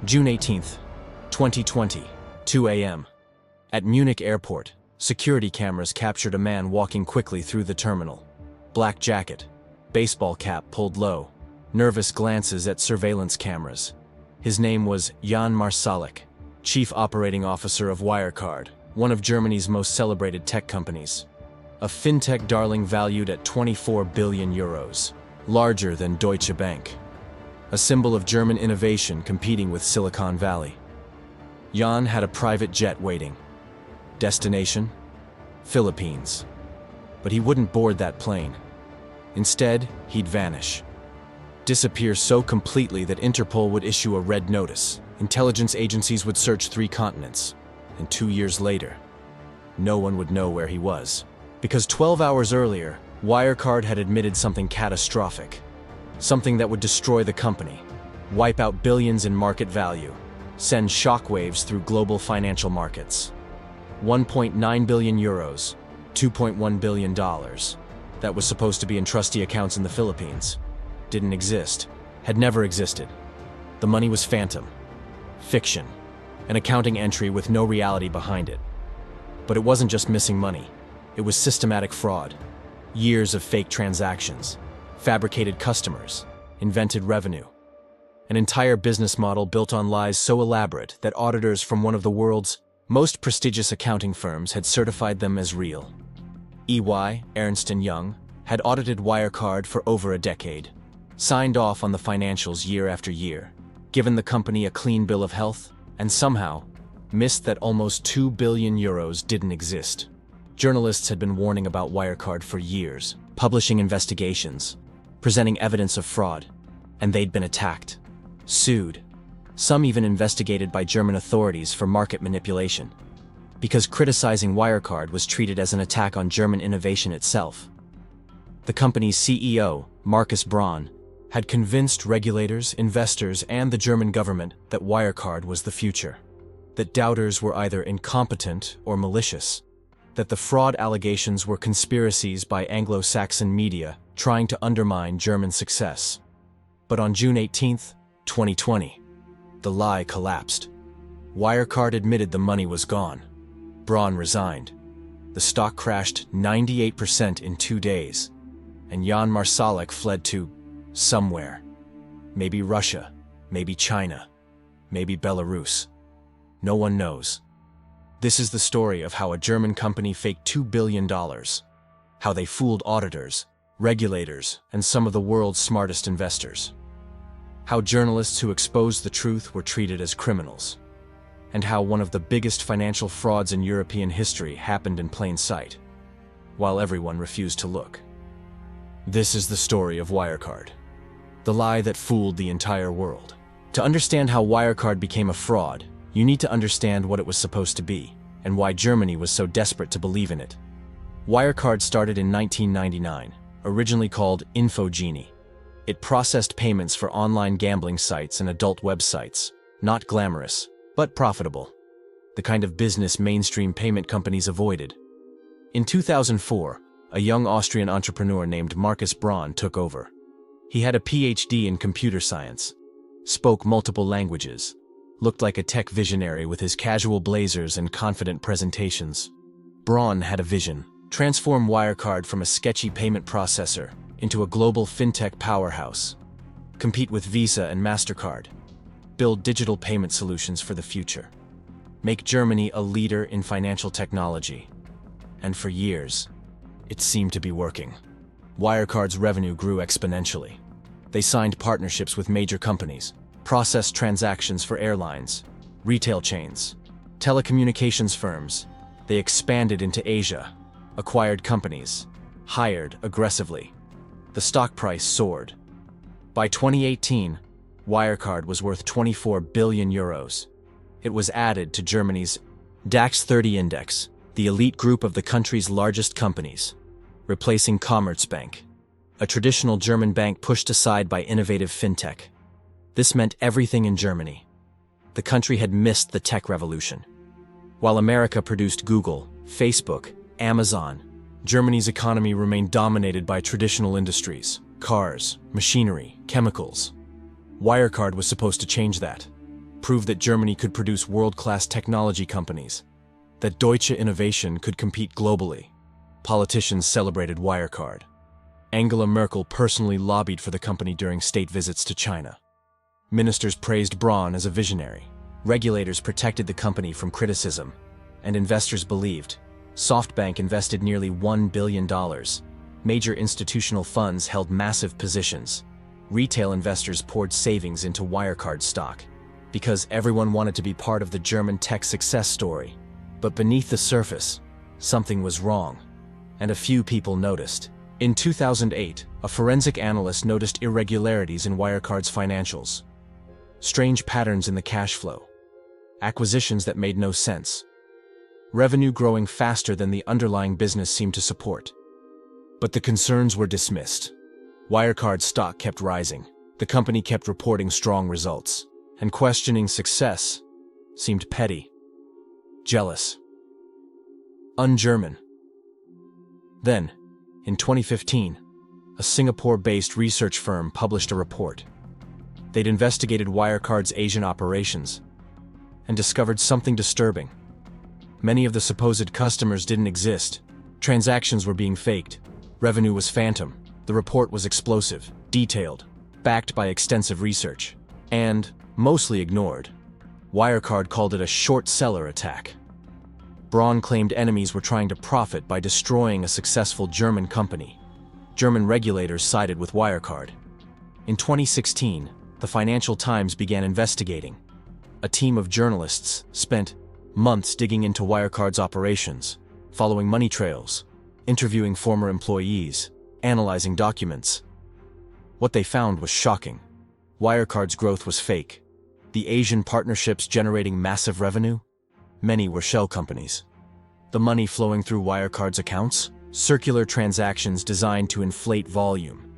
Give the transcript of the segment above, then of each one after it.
June 18, 2020, 2 a.m. At Munich airport, security cameras captured a man walking quickly through the terminal. Black jacket, baseball cap pulled low, nervous glances at surveillance cameras. His name was Jan Marsalek, Chief Operating Officer of Wirecard, one of Germany's most celebrated tech companies. A fintech darling valued at 24 billion euros, larger than Deutsche Bank. A symbol of German innovation competing with Silicon Valley. Jan had a private jet waiting. Destination? Philippines. But he wouldn't board that plane. Instead, he'd vanish. Disappear so completely that Interpol would issue a red notice. Intelligence agencies would search 3 continents. And 2 years later, no one would know where he was. Because 12 hours earlier, Wirecard had admitted something catastrophic. Something that would destroy the company, wipe out billions in market value, send shockwaves through global financial markets. 1.9 billion euros, $2.1 billion, that was supposed to be in trustee accounts in the Philippines, didn't exist, had never existed. The money was phantom, fiction, an accounting entry with no reality behind it. But it wasn't just missing money, it was systematic fraud. Years of fake transactions, fabricated customers, invented revenue. An entire business model built on lies so elaborate that auditors from one of the world's most prestigious accounting firms had certified them as real. EY, Ernst & Young, had audited Wirecard for over a decade, signed off on the financials year after year, given the company a clean bill of health, and somehow missed that almost 2 billion euros didn't exist. Journalists had been warning about Wirecard for years, publishing investigations, presenting evidence of fraud, and they'd been attacked, sued, some even investigated by German authorities for market manipulation, because criticizing Wirecard was treated as an attack on German innovation itself. The company's CEO, Markus Braun, had convinced regulators, investors, and the German government that Wirecard was the future, that doubters were either incompetent or malicious, that the fraud allegations were conspiracies by Anglo-Saxon media trying to undermine German success. But on June 18, 2020, the lie collapsed. Wirecard admitted the money was gone. Braun resigned. The stock crashed 98% in 2 days, and Jan Marsalek fled to somewhere. Maybe Russia, maybe China, maybe Belarus. No one knows. This is the story of how a German company faked $2 billion, how they fooled auditors, regulators, and some of the world's smartest investors, how journalists who exposed the truth were treated as criminals, and how one of the biggest financial frauds in European history happened in plain sight, while everyone refused to look. This is the story of Wirecard, the lie that fooled the entire world. To understand how Wirecard became a fraud, you need to understand what it was supposed to be, and why Germany was so desperate to believe in it. Wirecard started in 1999, originally called InfoGenie. It processed payments for online gambling sites and adult websites, not glamorous, but profitable. The kind of business mainstream payment companies avoided. In 2004, a young Austrian entrepreneur named Markus Braun took over. He had a PhD in computer science, spoke multiple languages, looked like a tech visionary with his casual blazers and confident presentations. Braun had a vision: transform Wirecard from a sketchy payment processor into a global fintech powerhouse, compete with Visa and MasterCard, build digital payment solutions for the future, make Germany a leader in financial technology. And for years, it seemed to be working. Wirecard's revenue grew exponentially. They signed partnerships with major companies, processed transactions for airlines, retail chains, telecommunications firms. They expanded into Asia, acquired companies, hired aggressively. The stock price soared. By 2018, Wirecard was worth 24 billion euros. It was added to Germany's DAX 30 index, the elite group of the country's largest companies, replacing Commerzbank, a traditional German bank pushed aside by innovative Fintech. This meant everything in Germany. The country had missed the tech revolution. While America produced Google, Facebook, Amazon, Germany's economy remained dominated by traditional industries, cars, machinery, chemicals. Wirecard was supposed to change that. proved that Germany could produce world-class technology companies, that Deutsche Innovation could compete globally. Politicians celebrated Wirecard. Angela Merkel personally lobbied for the company during state visits to China. Ministers praised Braun as a visionary. Regulators protected the company from criticism, and investors believed. SoftBank invested nearly $1 billion. Major institutional funds held massive positions. Retail investors poured savings into Wirecard stock because everyone wanted to be part of the German tech success story. But beneath the surface, something was wrong, and a few people noticed. In 2008, a forensic analyst noticed irregularities in Wirecard's financials. Strange patterns in the cash flow. Acquisitions that made no sense. Revenue growing faster than the underlying business seemed to support. But the concerns were dismissed. Wirecard's stock kept rising. The company kept reporting strong results. And questioning success seemed petty. Jealous. Un-German. Then, in 2015, a Singapore-based research firm published a report. They'd investigated Wirecard's Asian operations and discovered something disturbing. Many of the supposed customers didn't exist. Transactions were being faked. Revenue was phantom. The report was explosive, detailed, backed by extensive research, and mostly ignored. Wirecard called it a short seller attack. Braun claimed enemies were trying to profit by destroying a successful German company. German regulators sided with Wirecard. In 2016, the Financial Times began investigating. A team of journalists spent months digging into Wirecard's operations, following money trails, interviewing former employees, analyzing documents. What they found was shocking. Wirecard's growth was fake. The Asian partnerships generating massive revenue? Many were shell companies. The money flowing through Wirecard's accounts? Circular transactions designed to inflate volume.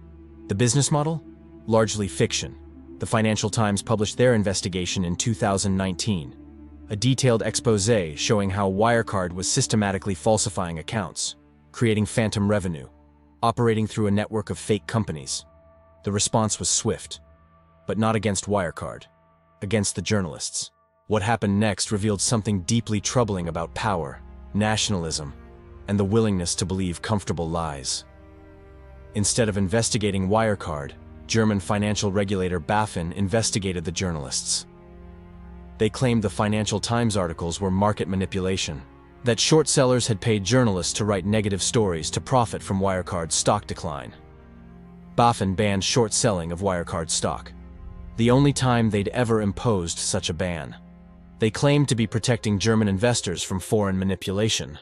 The business model? Largely fiction. The Financial Times published their investigation in 2019. A detailed exposé showing how Wirecard was systematically falsifying accounts, creating phantom revenue, operating through a network of fake companies. The response was swift, but not against Wirecard, against the journalists. What happened next revealed something deeply troubling about power, nationalism, and the willingness to believe comfortable lies. Instead of investigating Wirecard, German financial regulator BaFin investigated the journalists. They claimed the Financial Times articles were market manipulation, that short sellers had paid journalists to write negative stories to profit from Wirecard's stock decline. BaFin banned short selling of Wirecard stock, the only time they'd ever imposed such a ban. They claimed to be protecting German investors from foreign manipulation.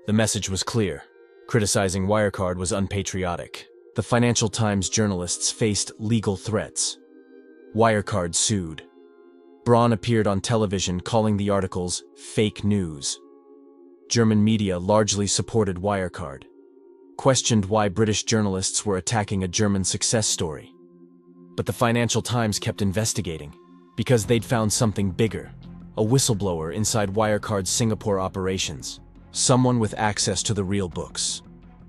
The message was clear. Criticizing Wirecard was unpatriotic. The Financial Times journalists faced legal threats. Wirecard sued. Braun appeared on television calling the articles fake news. German media largely supported Wirecard, questioned why British journalists were attacking a German success story. But the Financial Times kept investigating, because they'd found something bigger, a whistleblower inside Wirecard's Singapore operations, someone with access to the real books,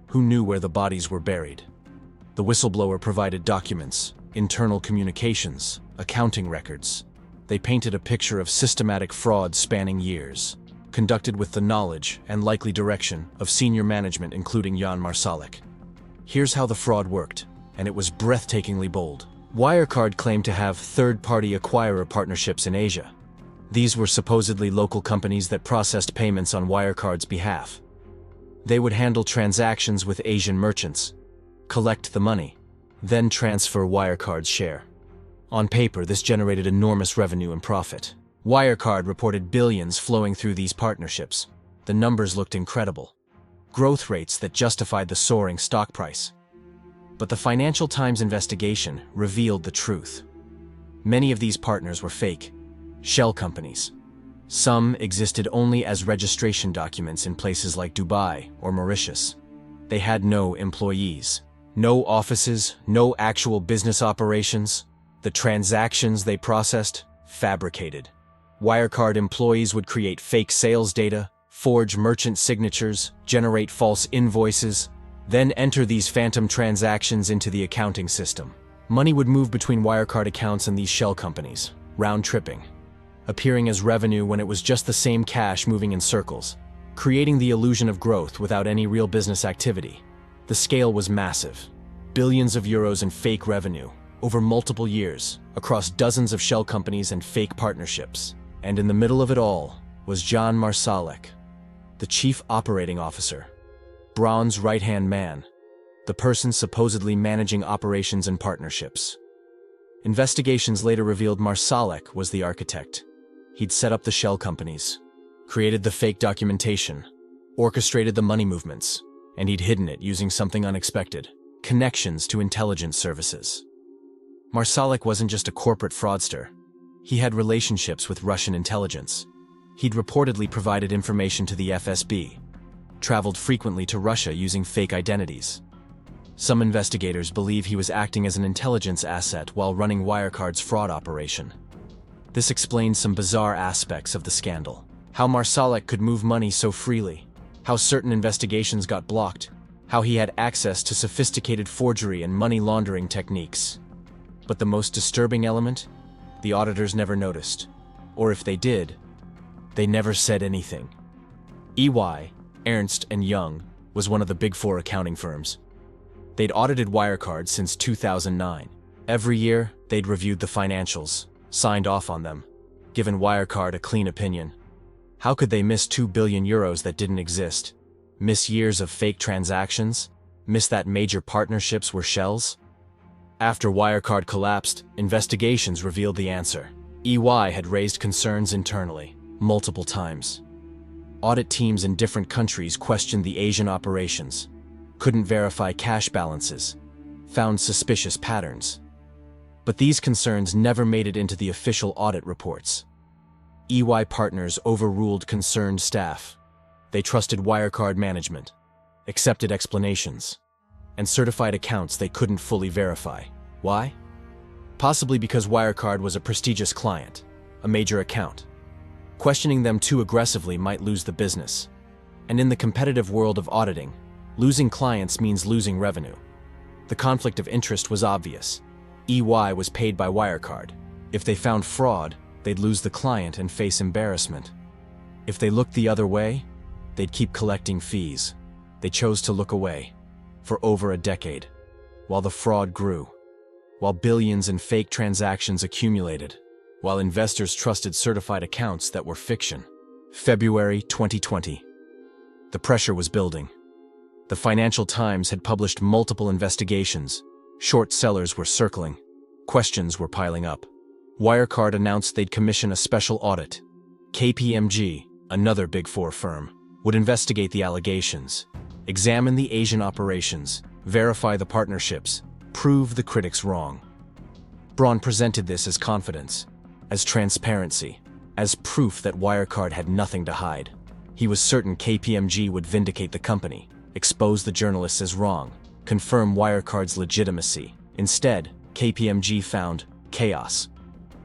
who knew where the bodies were buried. The whistleblower provided documents, internal communications, accounting records. They painted a picture of systematic fraud spanning years, conducted with the knowledge and likely direction of senior management including Jan Marsalek. Here's how the fraud worked, and it was breathtakingly bold. Wirecard claimed to have third-party acquirer partnerships in Asia. These were supposedly local companies that processed payments on Wirecard's behalf. They would handle transactions with Asian merchants, collect the money, then transfer Wirecard's share. On paper, this generated enormous revenue and profit. Wirecard reported billions flowing through these partnerships. The numbers looked incredible. Growth rates that justified the soaring stock price. But the Financial Times investigation revealed the truth. Many of these partners were fake, shell companies. Some existed only as registration documents in places like Dubai or Mauritius. They had no employees, no offices, no actual business operations. The transactions they processed, fabricated. Wirecard employees would create fake sales data, forge merchant signatures, generate false invoices, then enter these phantom transactions into the accounting system. Money would move between Wirecard accounts and these shell companies, round-tripping. appearing as revenue when it was just the same cash moving in circles, creating the illusion of growth without any real business activity. The scale was massive. Billions of euros in fake revenue, over multiple years, across dozens of shell companies and fake partnerships. And in the middle of it all was John Marsalek, the chief operating officer, Braun's right-hand man, the person supposedly managing operations and partnerships. Investigations later revealed Marsalek was the architect. He'd set up the shell companies, created the fake documentation, orchestrated the money movements, and he'd hidden it using something unexpected: connections to intelligence services. Marsalek wasn't just a corporate fraudster. He had relationships with Russian intelligence. He'd reportedly provided information to the FSB, traveled frequently to Russia using fake identities. Some investigators believe he was acting as an intelligence asset while running Wirecard's fraud operation. This explains some bizarre aspects of the scandal. How Marsalek could move money so freely, how certain investigations got blocked, how he had access to sophisticated forgery and money laundering techniques. But the most disturbing element? The auditors never noticed. Or if they did, they never said anything. EY, Ernst & Young, was one of the big four accounting firms. They'd audited Wirecard since 2009. Every year, they'd reviewed the financials, signed off on them, given Wirecard a clean opinion. How could they miss 2 billion euros that didn't exist? Miss years of fake transactions? Miss that major partnerships were shells? After Wirecard collapsed, investigations revealed the answer. EY had raised concerns internally, multiple times. Audit teams in different countries questioned the Asian operations, couldn't verify cash balances, found suspicious patterns. But these concerns never made it into the official audit reports. EY partners overruled concerned staff. They trusted Wirecard management, accepted explanations, and certified accounts they couldn't fully verify. Why? Possibly because Wirecard was a prestigious client, a major account. Questioning them too aggressively might lose the business. And in the competitive world of auditing, losing clients means losing revenue. The conflict of interest was obvious. EY was paid by Wirecard. If they found fraud, they'd lose the client and face embarrassment. If they looked the other way, they'd keep collecting fees. They chose to look away for over a decade, while the fraud grew, while billions in fake transactions accumulated, while investors trusted certified accounts that were fiction. February 2020. The pressure was building. The Financial Times had published multiple investigations. Short sellers were circling. Questions were piling up. Wirecard announced they'd commission a special audit. KPMG, another Big Four firm, would investigate the allegations, examine the Asian operations, verify the partnerships, prove the critics wrong. Braun presented this as confidence, as transparency, as proof that Wirecard had nothing to hide. He was certain KPMG would vindicate the company, expose the journalists as wrong, confirm Wirecard's legitimacy. Instead, KPMG found chaos.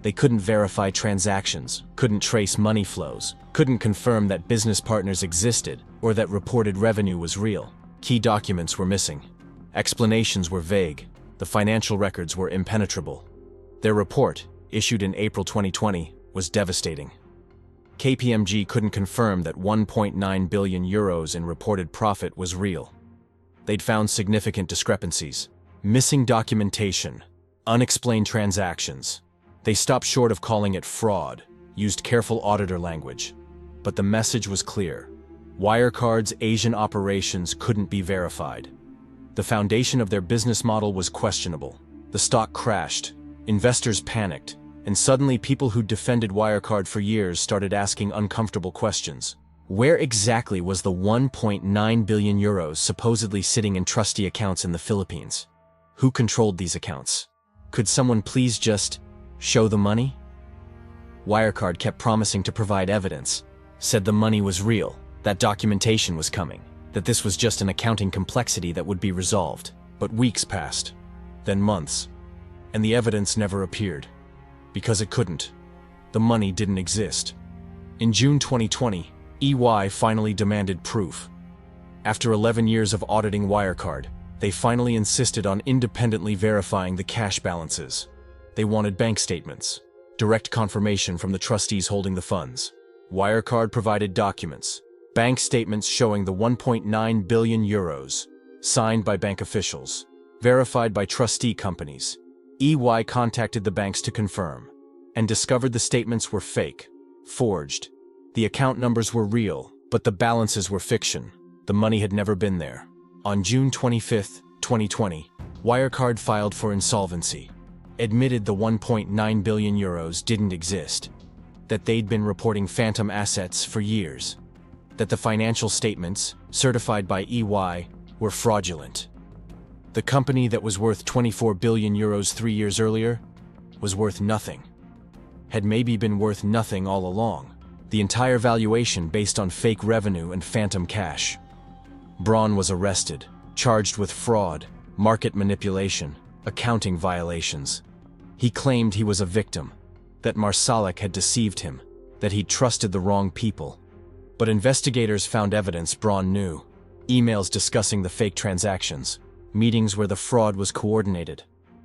They couldn't verify transactions, couldn't trace money flows, couldn't confirm that business partners existed or that reported revenue was real. Key documents were missing. Explanations were vague. The financial records were impenetrable. Their report, issued in April 2020, was devastating. KPMG couldn't confirm that 1.9 billion euros in reported profit was real. They'd found significant discrepancies, missing documentation, unexplained transactions. They stopped short of calling it fraud, used careful auditor language. But the message was clear. Wirecard's Asian operations couldn't be verified. The foundation of their business model was questionable. The stock crashed, investors panicked, and suddenly people who defended Wirecard for years started asking uncomfortable questions. Where exactly was the 1.9 billion euros supposedly sitting in trustee accounts in the Philippines? Who controlled these accounts? Could someone please just show the money? Wirecard kept promising to provide evidence, said the money was real, that documentation was coming, that this was just an accounting complexity that would be resolved. But weeks passed, then months, and the evidence never appeared. Because it couldn't. The money didn't exist. In June 2020, EY finally demanded proof. After 11 years of auditing Wirecard, they finally insisted on independently verifying the cash balances. They wanted bank statements, direct confirmation from the trustees holding the funds. Wirecard provided documents, bank statements showing the 1.9 billion euros, signed by bank officials, verified by trustee companies. EY contacted the banks to confirm, and discovered the statements were fake, forged. The account numbers were real, but the balances were fiction. The money had never been there. On June 25, 2020, Wirecard filed for insolvency, admitted the 1.9 billion euros didn't exist, that they'd been reporting phantom assets for years, that the financial statements, certified by EY, were fraudulent. The company that was worth 24 billion euros 3 years earlier was worth nothing. Had maybe been worth nothing all along. The entire valuation based on fake revenue and phantom cash. Braun was arrested, charged with fraud, market manipulation, accounting violations. He claimed he was a victim, that Marsalek had deceived him, that he'd trusted the wrong people. But investigators found evidence Braun knew. Emails discussing the fake transactions, meetings where the fraud was coordinated,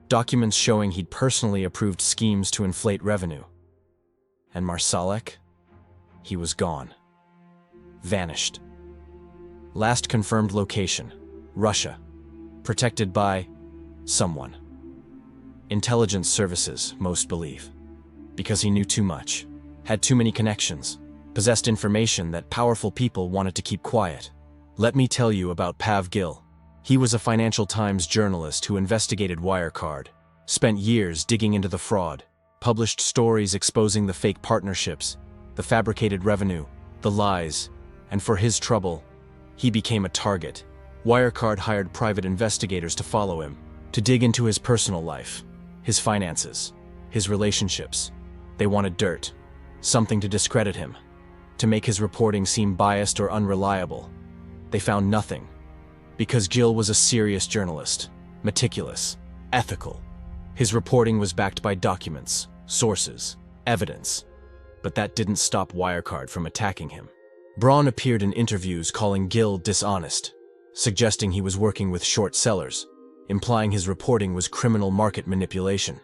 documents showing he'd personally approved schemes to inflate revenue. And Marsalek? He was gone. Vanished. Last confirmed location, Russia. Protected by someone. Intelligence services, most believe. Because he knew too much, had too many connections, possessed information that powerful people wanted to keep quiet. Let me tell you about Pav Gill. He was a Financial Times journalist who investigated Wirecard, spent years digging into the fraud, published stories exposing the fake partnerships, the fabricated revenue, the lies, and for his trouble, he became a target. Wirecard hired private investigators to follow him, to dig into his personal life, his finances, his relationships. They wanted dirt, something to discredit him, to make his reporting seem biased or unreliable. They found nothing, because Gill was a serious journalist, meticulous, ethical. His reporting was backed by documents, sources, evidence. But that didn't stop Wirecard from attacking him. Braun appeared in interviews calling Gill dishonest, suggesting he was working with short sellers, implying his reporting was criminal market manipulation.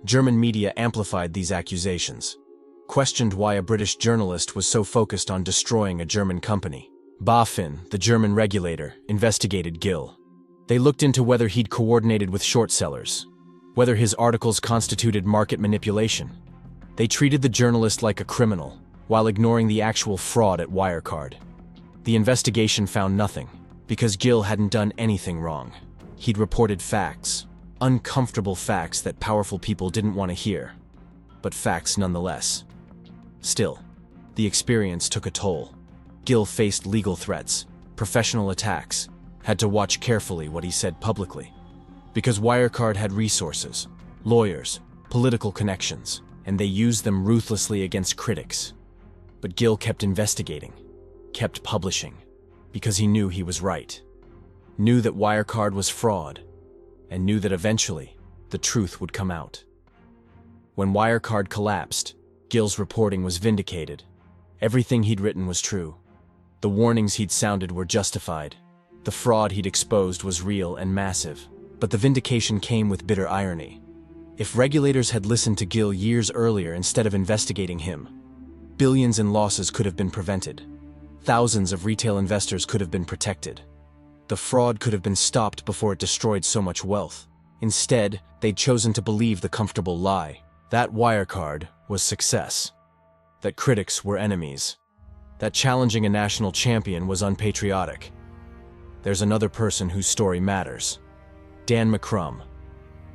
German media amplified these accusations, questioned why a British journalist was so focused on destroying a German company. BaFin, the German regulator, investigated Gill. They looked into whether he'd coordinated with short sellers, whether his articles constituted market manipulation. They treated the journalist like a criminal, while ignoring the actual fraud at Wirecard. The investigation found nothing, because Gill hadn't done anything wrong. He'd reported facts, uncomfortable facts that powerful people didn't want to hear, but facts nonetheless. Still, the experience took a toll. Gill faced legal threats, professional attacks, had to watch carefully what he said publicly. Because Wirecard had resources, lawyers, political connections, and they used them ruthlessly against critics. But Gill kept investigating, kept publishing, because he knew he was right. Knew that Wirecard was fraud, and knew that eventually the truth would come out. When Wirecard collapsed, Gill's reporting was vindicated. Everything he'd written was true. The warnings he'd sounded were justified. The fraud he'd exposed was real and massive. But the vindication came with bitter irony. If regulators had listened to Gill years earlier instead of investigating him, billions in losses could have been prevented. Thousands of retail investors could have been protected. The fraud could have been stopped before it destroyed so much wealth. Instead, they'd chosen to believe the comfortable lie. That Wirecard was success. That critics were enemies. That challenging a national champion was unpatriotic. There's another person whose story matters. Dan McCrum,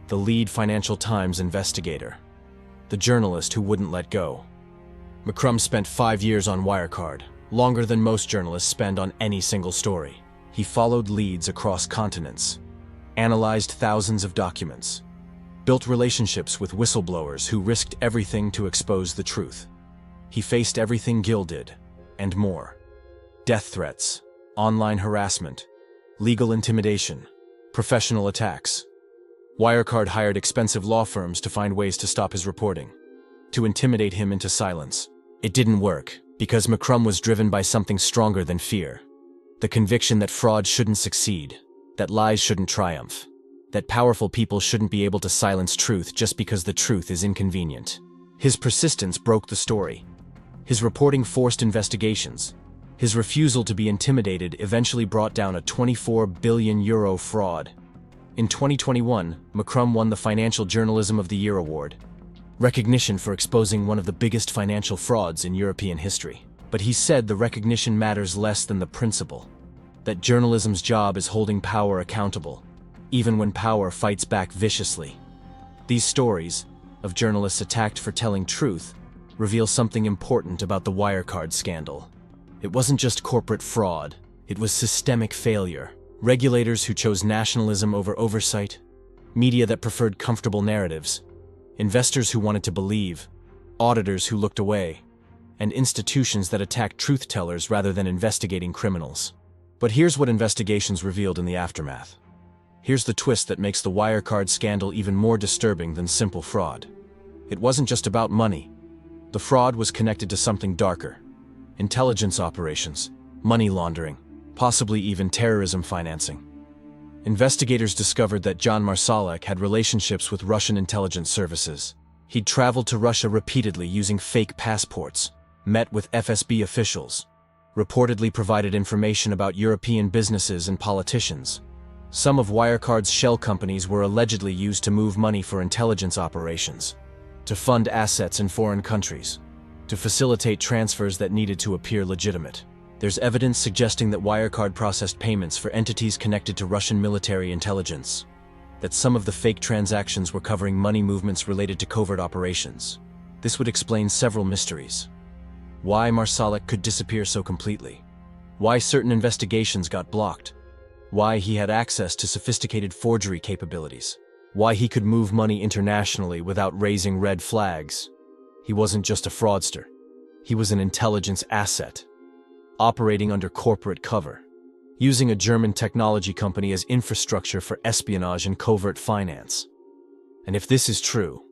the lead Financial Times investigator. The journalist who wouldn't let go. McCrum spent 5 years on Wirecard, longer than most journalists spend on any single story. He followed leads across continents, analyzed thousands of documents, built relationships with whistleblowers who risked everything to expose the truth. He faced everything Gill did, and more. Death threats, online harassment, legal intimidation, professional attacks. Wirecard hired expensive law firms to find ways to stop his reporting, to intimidate him into silence. It didn't work, because McCrum was driven by something stronger than fear. The conviction that fraud shouldn't succeed, that lies shouldn't triumph, that powerful people shouldn't be able to silence truth just because the truth is inconvenient. His persistence broke the story. His reporting forced investigations. His refusal to be intimidated eventually brought down a €24 billion fraud. In 2021, Macron won the Financial Journalism of the Year award, recognition for exposing one of the biggest financial frauds in European history. But he said the recognition matters less than the principle, that journalism's job is holding power accountable, even when power fights back viciously. These stories, of journalists attacked for telling truth, reveal something important about the Wirecard scandal. It wasn't just corporate fraud, it was systemic failure. Regulators who chose nationalism over oversight, media that preferred comfortable narratives, investors who wanted to believe, auditors who looked away, and institutions that attacked truth-tellers rather than investigating criminals. But here's what investigations revealed in the aftermath. Here's the twist that makes the Wirecard scandal even more disturbing than simple fraud. It wasn't just about money. The fraud was connected to something darker: intelligence operations, money laundering, possibly even terrorism financing. Investigators discovered that John Marsalek had relationships with Russian intelligence services. He'd traveled to Russia repeatedly using fake passports, met with FSB officials, reportedly provided information about European businesses and politicians. Some of Wirecard's shell companies were allegedly used to move money for intelligence operations, to fund assets in foreign countries, to facilitate transfers that needed to appear legitimate. There's evidence suggesting that Wirecard processed payments for entities connected to Russian military intelligence, that some of the fake transactions were covering money movements related to covert operations. This would explain several mysteries. Why Marsalek could disappear so completely, why certain investigations got blocked, why he had access to sophisticated forgery capabilities, why he could move money internationally without raising red flags. He wasn't just a fraudster. He was an intelligence asset, operating under corporate cover, using a German technology company as infrastructure for espionage and covert finance. And if this is true,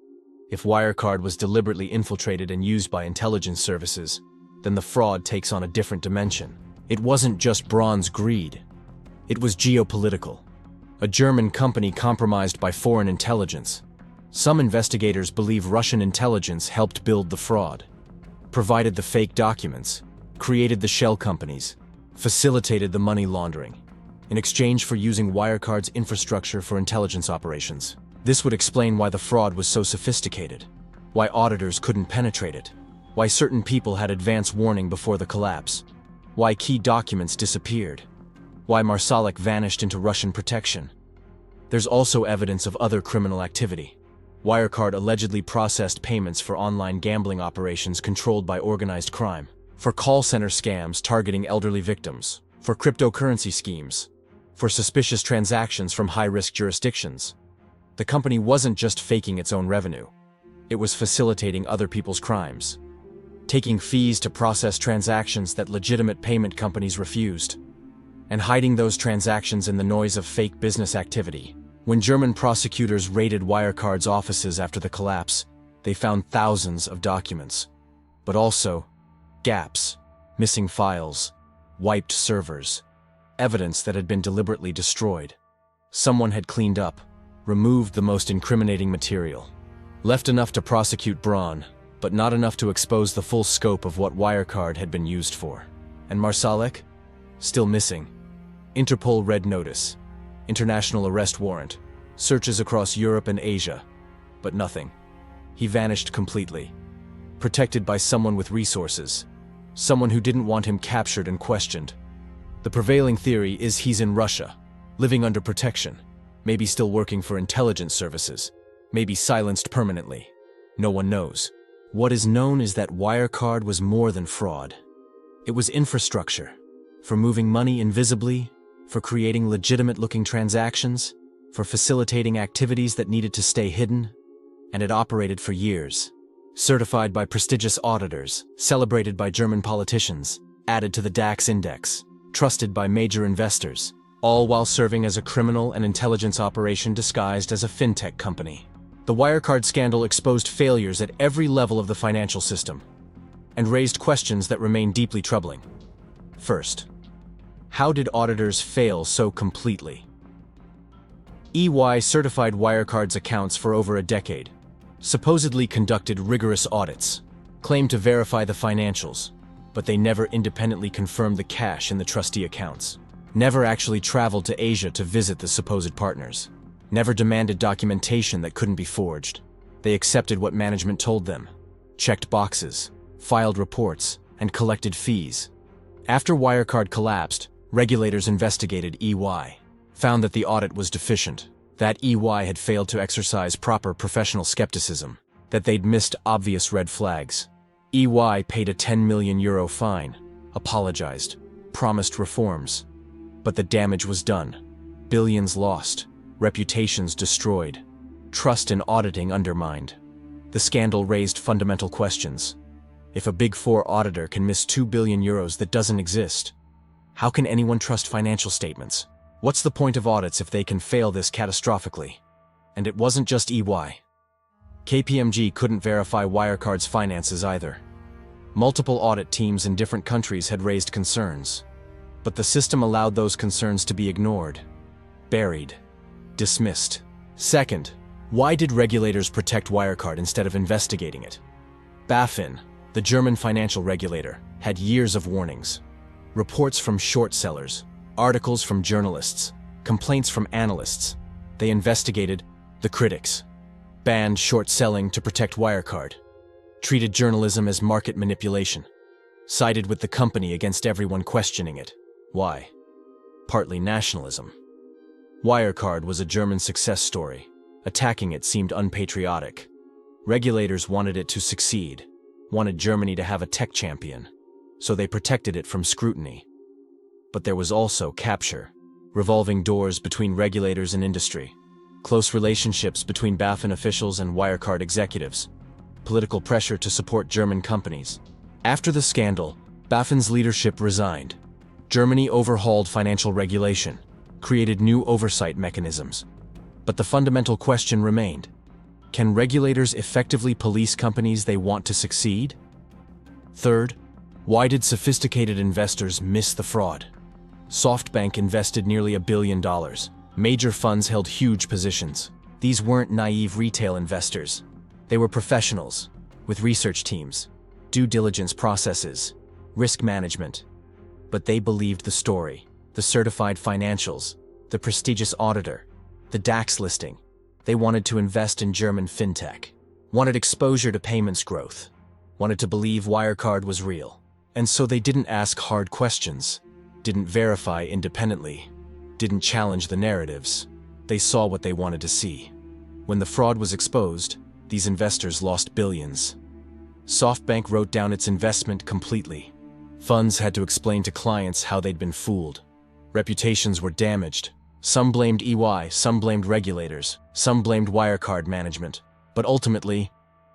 if Wirecard was deliberately infiltrated and used by intelligence services, then the fraud takes on a different dimension. It wasn't just bronze greed. It was geopolitical. A German company compromised by foreign intelligence. Some investigators believe Russian intelligence helped build the fraud, provided the fake documents, created the shell companies, facilitated the money laundering, in exchange for using Wirecard's infrastructure for intelligence operations. This would explain why the fraud was so sophisticated, why auditors couldn't penetrate it, why certain people had advance warning before the collapse, why key documents disappeared, why Marsalek vanished into Russian protection. There's also evidence of other criminal activity. Wirecard allegedly processed payments for online gambling operations controlled by organized crime, for call center scams targeting elderly victims, for cryptocurrency schemes, for suspicious transactions from high-risk jurisdictions. The company wasn't just faking its own revenue. It was facilitating other people's crimes, taking fees to process transactions that legitimate payment companies refused, and hiding those transactions in the noise of fake business activity. When German prosecutors raided Wirecard's offices after the collapse, they found thousands of documents, but also gaps, missing files, wiped servers, evidence that had been deliberately destroyed. Someone had cleaned up, removed the most incriminating material, left enough to prosecute Braun, but not enough to expose the full scope of what Wirecard had been used for. And Marsalek? Still missing. Interpol Red Notice, international arrest warrant, searches across Europe and Asia, but nothing. He vanished completely, protected by someone with resources, someone who didn't want him captured and questioned. The prevailing theory is he's in Russia, living under protection, maybe still working for intelligence services, maybe silenced permanently. No one knows. What is known is that Wirecard was more than fraud. It was infrastructure, for moving money invisibly, for creating legitimate-looking transactions, for facilitating activities that needed to stay hidden, and it operated for years. Certified by prestigious auditors, celebrated by German politicians, added to the DAX index, trusted by major investors, all while serving as a criminal and intelligence operation disguised as a fintech company. The Wirecard scandal exposed failures at every level of the financial system, and raised questions that remain deeply troubling. First, how did auditors fail so completely? EY certified Wirecard's accounts for over a decade, supposedly conducted rigorous audits, claimed to verify the financials, but they never independently confirmed the cash in the trustee accounts, never actually traveled to Asia to visit the supposed partners, never demanded documentation that couldn't be forged. They accepted what management told them, checked boxes, filed reports, and collected fees. After Wirecard collapsed, regulators investigated EY, found that the audit was deficient, that EY had failed to exercise proper professional skepticism, that they'd missed obvious red flags. EY paid a €10 million fine, apologized, promised reforms. But the damage was done. Billions lost, reputations destroyed, trust in auditing undermined. The scandal raised fundamental questions. If a Big Four auditor can miss €2 billion that doesn't exist, how can anyone trust financial statements? What's the point of audits if they can fail this catastrophically? And it wasn't just EY. KPMG couldn't verify Wirecard's finances either. Multiple audit teams in different countries had raised concerns, but the system allowed those concerns to be ignored, buried, dismissed. Second, why did regulators protect Wirecard instead of investigating it? BaFin, the German financial regulator, had years of warnings. Reports from short sellers, articles from journalists, complaints from analysts. They investigated the critics, banned short selling to protect Wirecard, treated journalism as market manipulation, sided with the company against everyone questioning it. Why? Partly nationalism. Wirecard was a German success story. Attacking it seemed unpatriotic. Regulators wanted it to succeed, wanted Germany to have a tech champion, so they protected it from scrutiny. But there was also capture, revolving doors between regulators and industry, close relationships between BaFin officials and Wirecard executives, political pressure to support German companies. After the scandal, BaFin's leadership resigned. Germany overhauled financial regulation, created new oversight mechanisms. But the fundamental question remained: can regulators effectively police companies they want to succeed? Third, why did sophisticated investors miss the fraud? SoftBank invested nearly $1 billion. Major funds held huge positions. These weren't naive retail investors. They were professionals, with research teams, due diligence processes, risk management. But they believed the story, the certified financials, the prestigious auditor, the DAX listing. They wanted to invest in German Fintech, wanted exposure to payments growth, wanted to believe Wirecard was real. And so they didn't ask hard questions, didn't verify independently, didn't challenge the narratives. They saw what they wanted to see. When the fraud was exposed, these investors lost billions. SoftBank wrote down its investment completely. Funds had to explain to clients how they'd been fooled. Reputations were damaged. Some blamed EY, some blamed regulators, some blamed Wirecard management. But ultimately,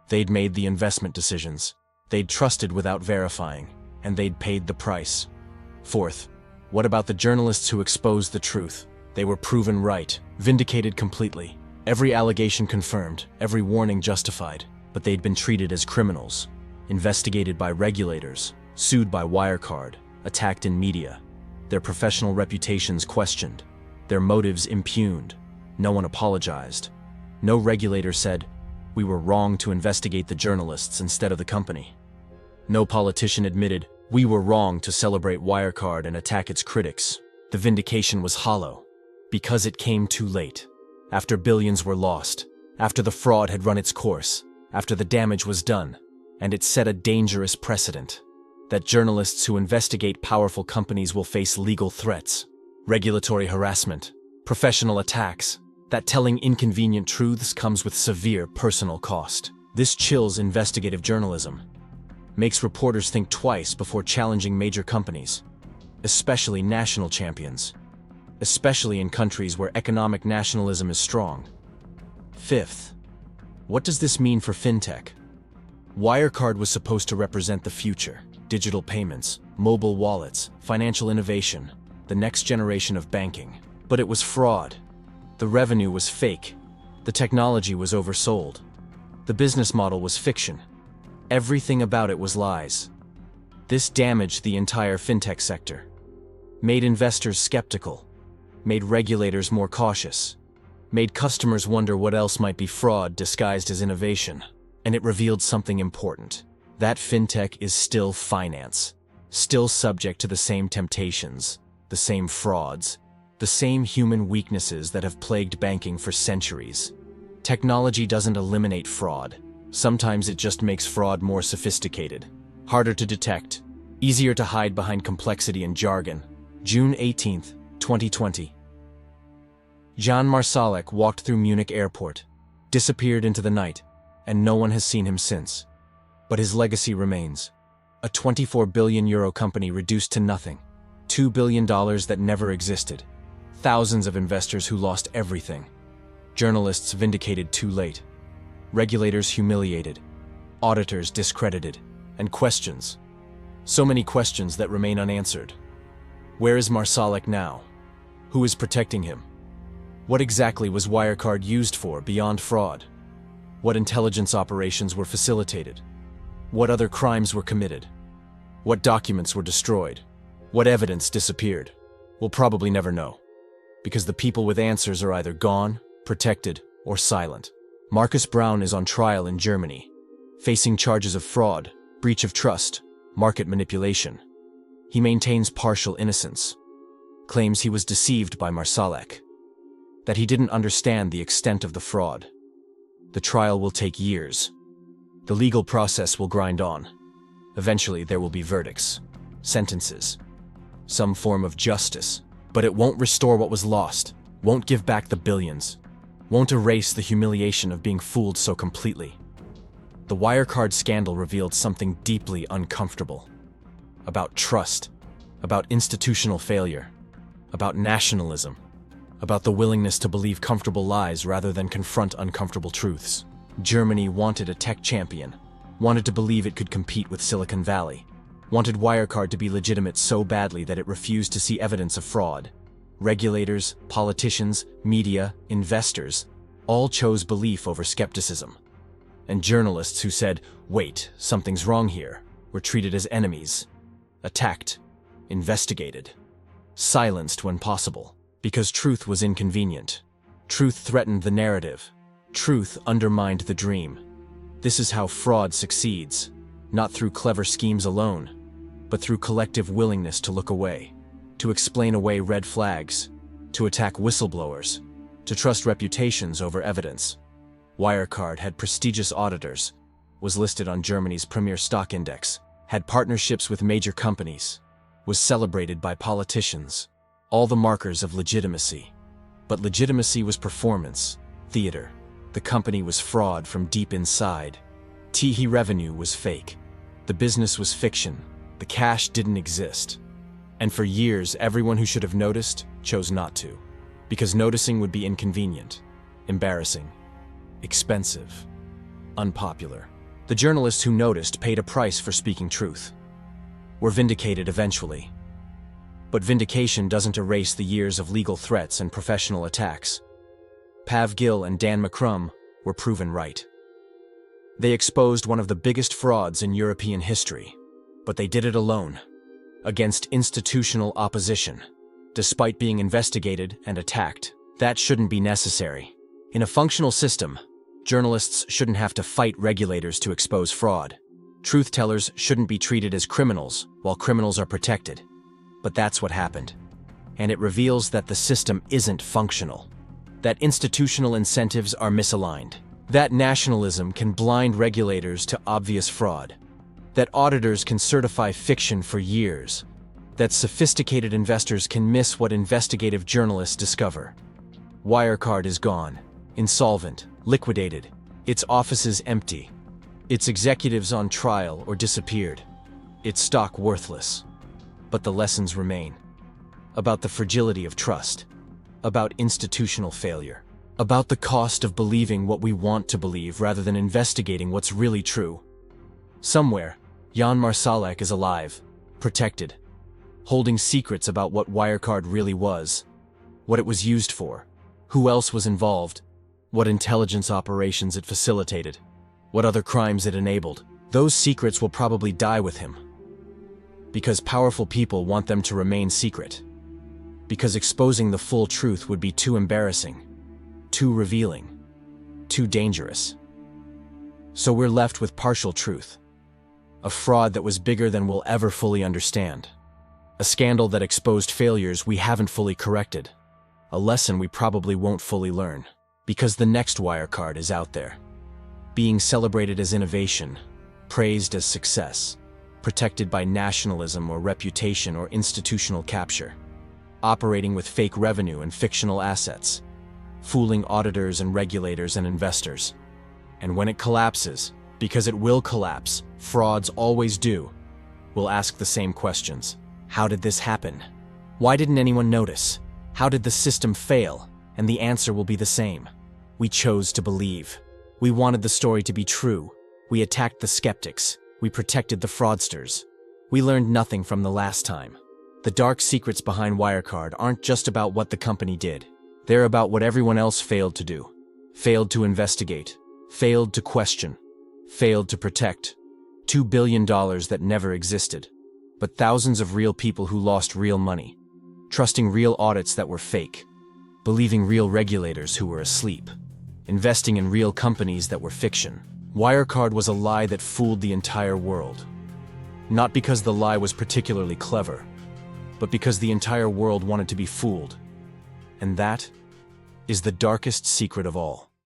they'd made the investment decisions. They'd trusted without verifying, and they'd paid the price. Fourth, what about the journalists who exposed the truth? They were proven right, vindicated completely. Every allegation confirmed, every warning justified. But they'd been treated as criminals, investigated by regulators, sued by Wirecard, attacked in media, their professional reputations questioned, their motives impugned. No one apologized. No regulator said, "We were wrong to investigate the journalists instead of the company." No politician admitted, "We were wrong to celebrate Wirecard and attack its critics." The vindication was hollow, because it came too late. After billions were lost, after the fraud had run its course, after the damage was done, and it set a dangerous precedent. That journalists who investigate powerful companies will face legal threats, regulatory harassment, professional attacks. That telling inconvenient truths comes with severe personal cost. This chills investigative journalism, makes reporters think twice before challenging major companies, especially national champions, especially in countries where economic nationalism is strong. Fifth, what does this mean for Fintech? Wirecard was supposed to represent the future: digital payments, mobile wallets, financial innovation, the next generation of banking. But it was fraud. The revenue was fake. The technology was oversold. The business model was fiction. Everything about it was lies. This damaged the entire fintech sector, made investors skeptical, made regulators more cautious, made customers wonder what else might be fraud disguised as innovation, and it revealed something important. That fintech is still finance, still subject to the same temptations, the same frauds, the same human weaknesses that have plagued banking for centuries. Technology doesn't eliminate fraud. Sometimes it just makes fraud more sophisticated, harder to detect, easier to hide behind complexity and jargon. June 18, 2020. Jan Marsalek walked through Munich airport, disappeared into the night, and no one has seen him since. But his legacy remains. A €24 billion company reduced to nothing, $2 billion that never existed, thousands of investors who lost everything, journalists vindicated too late, regulators humiliated, auditors discredited, and questions. So many questions that remain unanswered. Where is Marsalek now? Who is protecting him? What exactly was Wirecard used for beyond fraud? What intelligence operations were facilitated? What other crimes were committed? What documents were destroyed? What evidence disappeared? We'll probably never know, because the people with answers are either gone, protected, or silent. Marcus Braun is on trial in Germany, facing charges of fraud, breach of trust, market manipulation. He maintains partial innocence, claims he was deceived by Marsalek, that he didn't understand the extent of the fraud. The trial will take years. The legal process will grind on. Eventually there will be verdicts, sentences, some form of justice, but it won't restore what was lost, won't give back the billions, won't erase the humiliation of being fooled so completely. The Wirecard scandal revealed something deeply uncomfortable. About trust, about institutional failure, about nationalism, about the willingness to believe comfortable lies rather than confront uncomfortable truths. Germany wanted a tech champion, wanted to believe it could compete with Silicon Valley, wanted Wirecard to be legitimate so badly that it refused to see evidence of fraud. Regulators, politicians, media, investors, all chose belief over skepticism. And journalists who said, "Wait, something's wrong here," were treated as enemies, attacked, investigated, silenced when possible, because truth was inconvenient. Truth threatened the narrative. Truth undermined the dream. This is how fraud succeeds, not through clever schemes alone, but through collective willingness to look away, to explain away red flags, to attack whistleblowers, to trust reputations over evidence. Wirecard had prestigious auditors, was listed on Germany's premier stock index, had partnerships with major companies, was celebrated by politicians, all the markers of legitimacy. But legitimacy was performance, theater. The company was fraud from deep inside. Teehee revenue was fake. The business was fiction. The cash didn't exist. And for years, everyone who should have noticed chose not to, because noticing would be inconvenient, embarrassing, expensive, unpopular. The journalists who noticed paid a price for speaking truth, were vindicated eventually. But vindication doesn't erase the years of legal threats and professional attacks. Pav Gill and Dan McCrum were proven right. They exposed one of the biggest frauds in European history, but they did it alone, against institutional opposition. Despite being investigated and attacked, that shouldn't be necessary. In a functional system, journalists shouldn't have to fight regulators to expose fraud. Truth-tellers shouldn't be treated as criminals while criminals are protected. But that's what happened. And it reveals that the system isn't functional, that institutional incentives are misaligned, that nationalism can blind regulators to obvious fraud, that auditors can certify fiction for years, that sophisticated investors can miss what investigative journalists discover. Wirecard is gone, insolvent, liquidated, its offices empty, its executives on trial or disappeared, its stock worthless. But the lessons remain. About the fragility of trust, about institutional failure, about the cost of believing what we want to believe rather than investigating what's really true. Somewhere, Jan Marsalek is alive, protected, holding secrets about what Wirecard really was, what it was used for, who else was involved, what intelligence operations it facilitated, what other crimes it enabled. Those secrets will probably die with him. Because powerful people want them to remain secret. Because exposing the full truth would be too embarrassing, too revealing, too dangerous. So we're left with partial truth. A fraud that was bigger than we'll ever fully understand. A scandal that exposed failures we haven't fully corrected. A lesson we probably won't fully learn. Because the next Wirecard is out there. Being celebrated as innovation, praised as success, protected by nationalism or reputation or institutional capture. Operating with fake revenue and fictional assets. Fooling auditors and regulators and investors. And when it collapses, because it will collapse, frauds always do, we'll ask the same questions. How did this happen? Why didn't anyone notice? How did the system fail? And the answer will be the same. We chose to believe. We wanted the story to be true. We attacked the skeptics. We protected the fraudsters. We learned nothing from the last time. The dark secrets behind Wirecard aren't just about what the company did. They're about what everyone else failed to do. Failed to investigate. Failed to question. Failed to protect. $2 billion that never existed. But thousands of real people who lost real money. Trusting real audits that were fake. Believing real regulators who were asleep. Investing in real companies that were fiction. Wirecard was a lie that fooled the entire world. Not because the lie was particularly clever, but because the entire world wanted to be fooled. And that is the darkest secret of all.